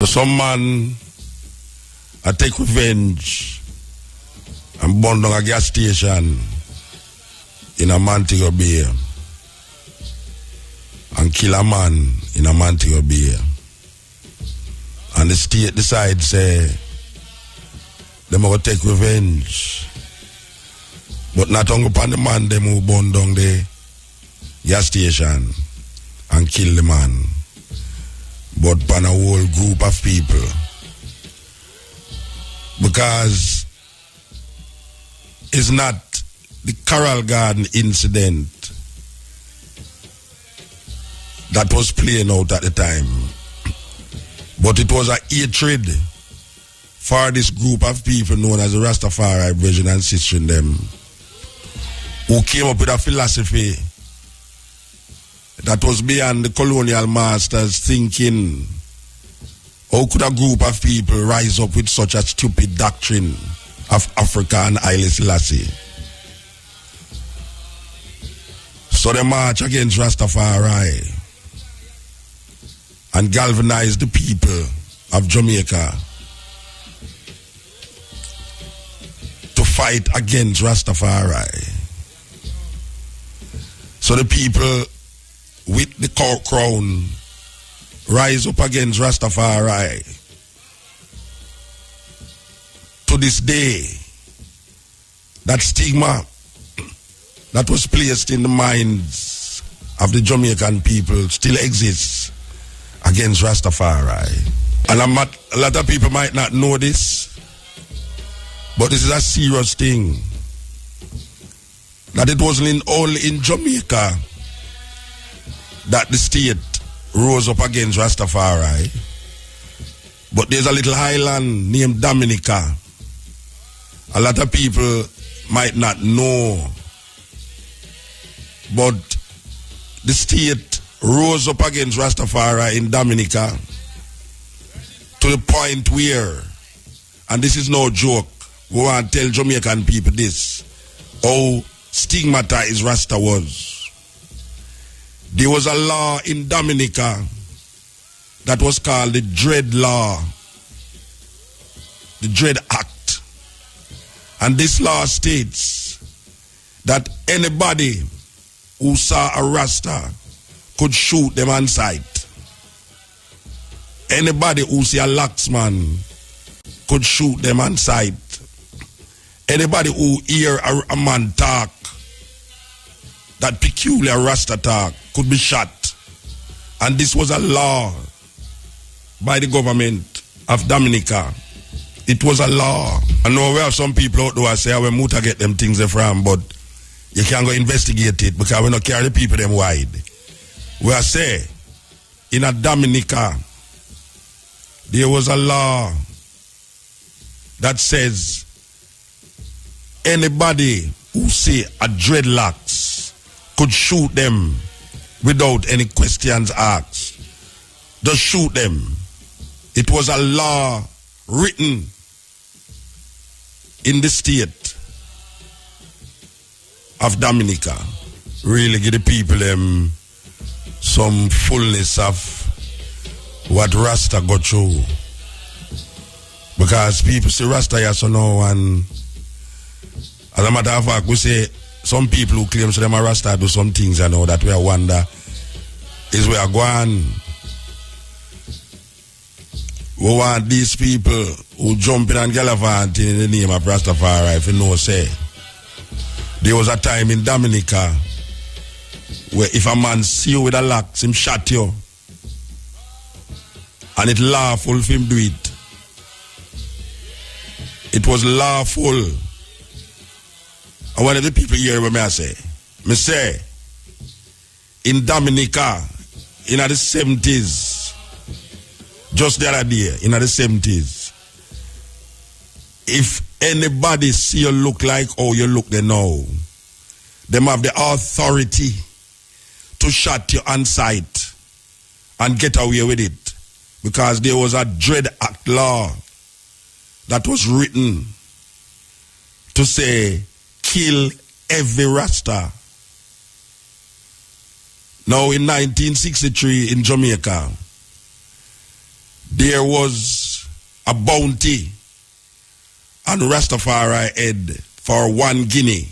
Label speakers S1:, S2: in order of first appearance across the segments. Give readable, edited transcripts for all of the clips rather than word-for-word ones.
S1: So some man I take revenge and burn down a gas station in a Montego Bay and kill a man in a Montego Bay. And the state decides, say, them going to take revenge. But not only upon the man, them who burn down the gas station and kill the man, but upon a whole group of people. Because it's not the Coral Garden incident that was playing out at the time, but it was a hatred for this group of people known as the Rastafari version and sister in them, who came up with a philosophy that was beyond the colonial masters thinking. How could a group of people rise up with such a stupid doctrine of Africa and Haile Selassie? So they march against Rastafari and galvanize the people of Jamaica to fight against Rastafari. So the people with the crown rise up against Rastafari. To this day, that stigma that was placed in the minds of the Jamaican people still exists against Rastafari. And a lot of people might not know this, but this is a serious thing. That it wasn't only in Jamaica that the state rose up against Rastafari, but there's a little island named Dominica. A lot of people might not know, but the state rose up against Rastafari in Dominica to the point where, and this is no joke, we want to tell Jamaican people this, how stigmatized Rasta was. There was a law in Dominica that was called the Dread Law, the Dread Act. And this law states that anybody who saw a Rasta could shoot them on sight. Anybody who see a Laxman could shoot them on sight. Anybody who hear a man talk, that peculiar Rasta talk, could be shot. And this was a law by the government of Dominica. It was a law. I know we have some people out there who say, where Muta get them things from, but you can't go investigate it because we don't carry the people them wide. We are say, in a Dominica, there was a law that says anybody who see a dreadlocks could shoot them without any questions asked. Just shoot them. It was a law written in the state of Dominica. Really give the people some fullness of what Rasta got through. Because people say Rasta yes or no, and as a matter of fact, we say some people who claim so them are Rasta do some things, you know, that we wonder is we are going. We want these people who jump in and gallivant in the name of Rastafari, if you know, say. There was a time in Dominica where if a man see you with a locks, him shot you. And it lawful for him do it. It was lawful. And one of the people hear what I say, in Dominica, in the 70s, just the other day, in the 70s, if anybody see you look like how you look there now, them have the authority to shot you on sight and get away with it. Because there was a Dread Act law that was written to say, kill every Rasta. Now in 1963 in Jamaica, there was a bounty on Rastafari head for 1 guinea.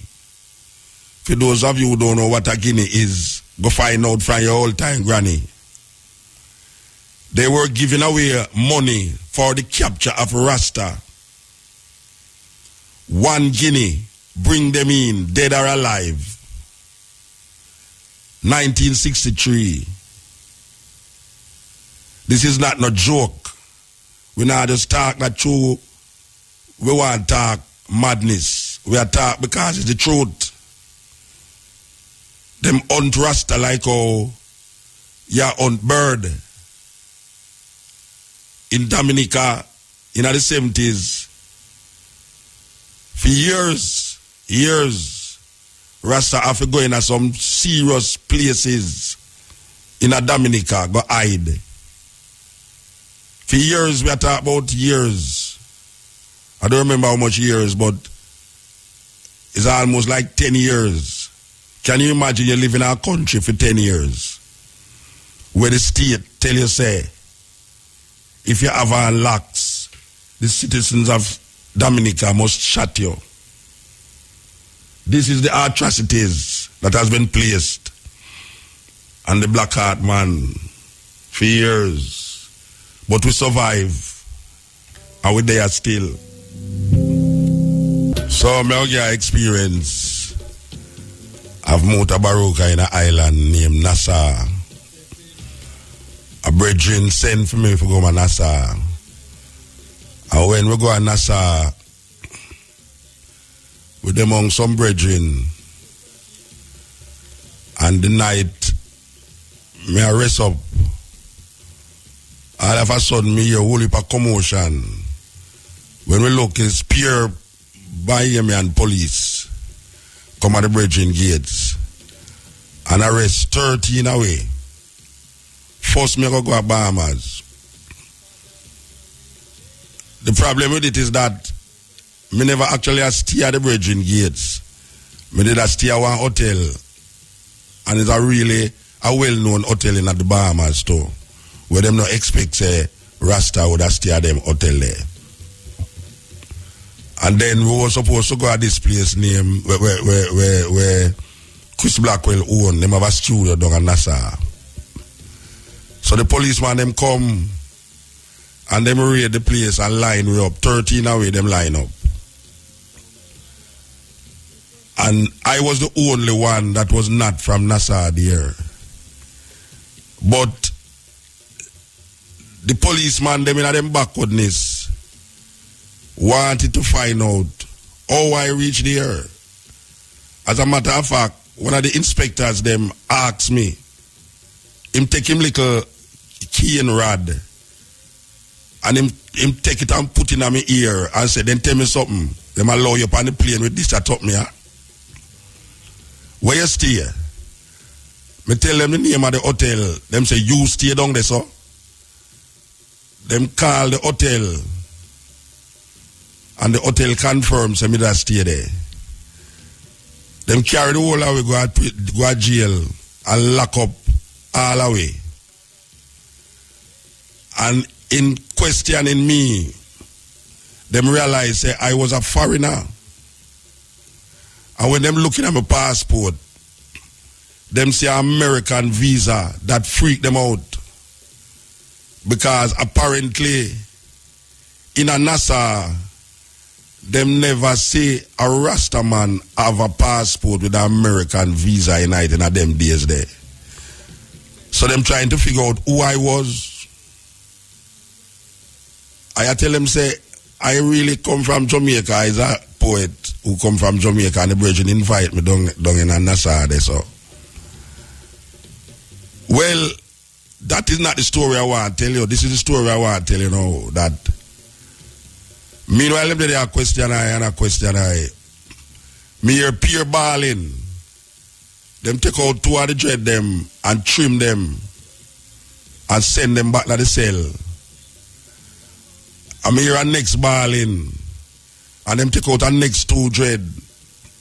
S1: For those of you who don't know what a guinea is, go find out from your old time granny. They were giving away money for the capture of Rasta. 1 guinea, bring them in, dead or alive. 1963. This is not no joke. We not just talk that true. We want to talk madness. We are talk because it's the truth. Them hunt Rasta like how you hunt bird. In Dominica, in the 70s, for years, Rasta have to go in some serious places in a Dominica, go hide. For years, we are talking about years. I don't remember how much years, but it's almost like 10 years. Can you imagine you live in our country for 10 years? Where the state tell you, say, if you have unlocks, the citizens of Dominica must shut you. This is the atrocities that has been placed on the black heart man for years. But we survive, and we're there still. So, I get experience of Mutabaruka in an island named Nassau. A brethren sent for me to go to Nassau. And when we go to Nassau, with among some brethren, and the night, me I rest up. All of a sudden, me hear a whole heap of commotion. When we look, it's pure Miami and police come at the bridging gates and arrest 13 away. First, me go to Bahamas. The problem with it is that me never actually stay at the bridging gates. Me did stay at one hotel, and it's a really a well-known hotel in the Bahamas too, where them not expect say Rasta would have stay at them hotel there. And then we were supposed to go at this place named where Chris Blackwell own. Them have a studio down in Nassau. So the policeman them come and them raid the place and line we up. 13 away them line up. And I was the only one that was not from Nassau there. But the policeman them in them backwardness wanted to find out how I reached there. As a matter of fact, one of the inspectors them asked me, him take him little key and rod and him take it and put it in my ear and say, then tell me something. Them allow you up on the plane with this at up me. Where you stay? Me tell them the name of the hotel. Them say, you stay down there, so. Them call the hotel. And the hotel confirms me that stay there. Them carry the whole away, go to jail and lock up all away. And in questioning me, them realize say I was a foreigner. And when them looking at my passport, them see an American visa that freaked them out. Because apparently in a Nassau, them never say a Rasta man have a passport with an American visa in it in a them days there. So them trying to figure out who I was. I tell them say, I really come from Jamaica. I is a poet who come from Jamaica and the brethren invite me down in a Nassau there, so. Well, that is not the story I want to tell you. This is the story I want to tell you now. That meanwhile, them there a question I. Me hear peer balling. Them take out 2 of the dread them and trim them and send them back to the cell. And me hear a next balling and them take out a next 2 dread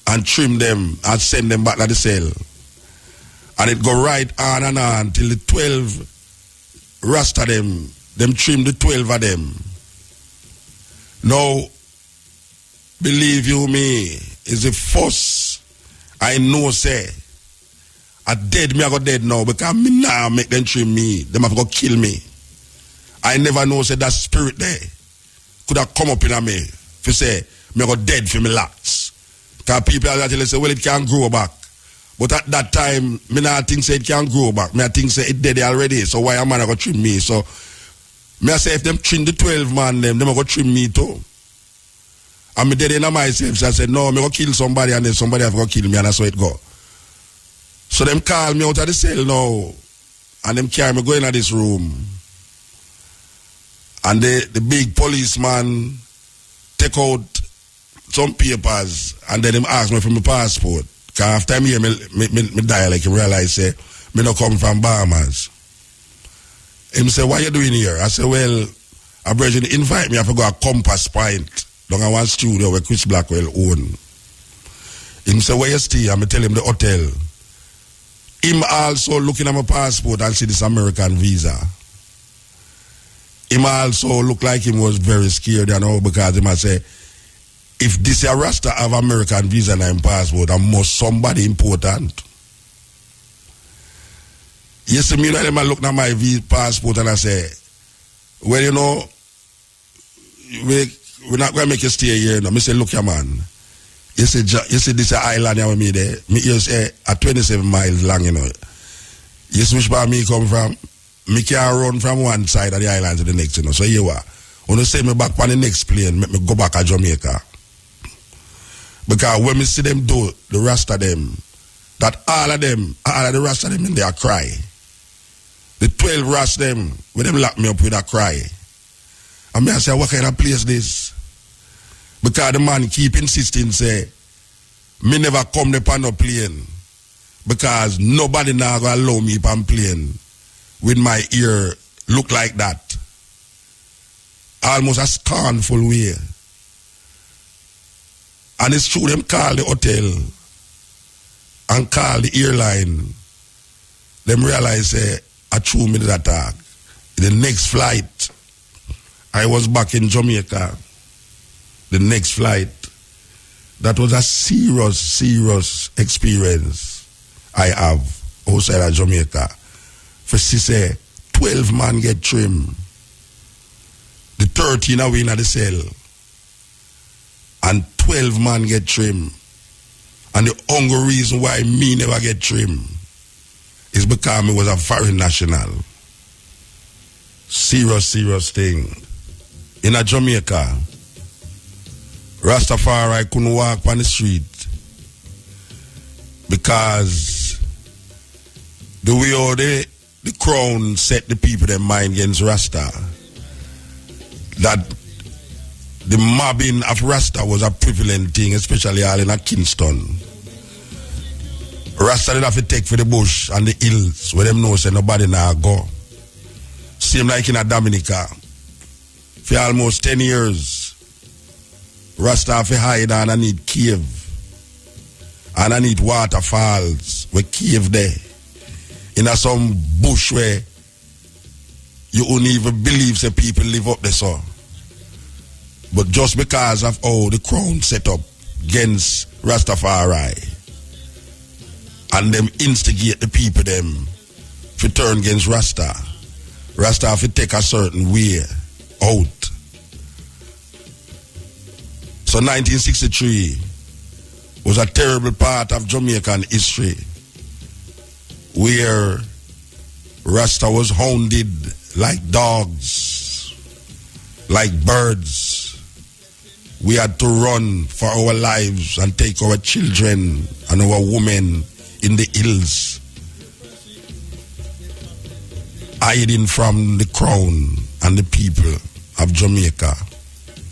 S1: and trim them and send them back to the cell. And it go right on and on till the 12 Rasta them them trim the 12 of them. Now, believe you me, is the first I know say, I dead, me I go dead now, because me now make them trim me, them have to go kill me. I never know say that spirit there could have come up in me, if you say, me I go dead for me locks. Because people actually say, well, it can't grow back. But at that time, me not think say it can't grow back. Me I think say it dead already, so why a man I go trim me? So, me I say if them trim the 12 man, them I go trim me too. And me dead in myself, so I said, no, me go kill somebody and then somebody have to kill me, and that's how it go. So them call me out of the cell now, and them carry me go into this room. And the big policeman take out some papers, and then him ask me for my passport. Because after me, me die, like, you realize, say, me not come from Bahamas. Him say, what you doing here? I say, well, a brother invite me, I have to go a Compass Point, down at one studio where Chris Blackwell own. Him say, where you stay? I tell him the hotel. Him also looking at my passport and see this American visa. Him also look like him was very scared, you know, because him I say, if this a Rasta have American visa and him passport, I must somebody important. You see me, I look at my passport and I say, well, you know, we're not going to make you stay here. No. I say, look, your man. You see this island here with me there. Me here say at 27 miles long, you know. You see which part me come from? Me can run from one side of the island to the next, you know. So you are. When you send me back on the next plane, make me go back to Jamaica. Because when me see them do, the rest of them, that all of the rest of them in there cry. The 12 rest them, when them lock me up with a cry. And me I say, what kind of place this? Because the man keep insisting, say, me never come upon no plane. Because nobody now gonna allow me upon plane with my ear look like that. Almost a scornful way. And it's true, them call the hotel and call the airline. Them realize, say, a true minute attack. The next flight, I was back in Jamaica. The next flight, that was a serious experience I have outside of Jamaica. For she say, 12 man get trim. The 13 are in the cell. And 12 man get trim. And the only reason why me never get trim is because me was a foreign national. Serious thing. In a Jamaica, Rastafari couldn't walk on the street because the way how the crown set the people their mind against Rasta, that the mobbing of Rasta was a prevalent thing, especially all in a Kingston. Rasta did have to take for the bush and the hills where them know say nobody now go. Same like in a Dominica. For almost 10 years, Rasta have to hide and I need cave. And I need waterfalls where cave there. In a some bush where you wouldn't even believe say people live up there so. But just because of how the crown set up against Rastafari and them instigate the people them to turn against Rasta. Rasta have to take a certain way out. So 1963 was a terrible part of Jamaican history where Rasta was hounded like dogs, like birds. We had to run for our lives and take our children and our women in the hills, hiding from the crown and the people of Jamaica.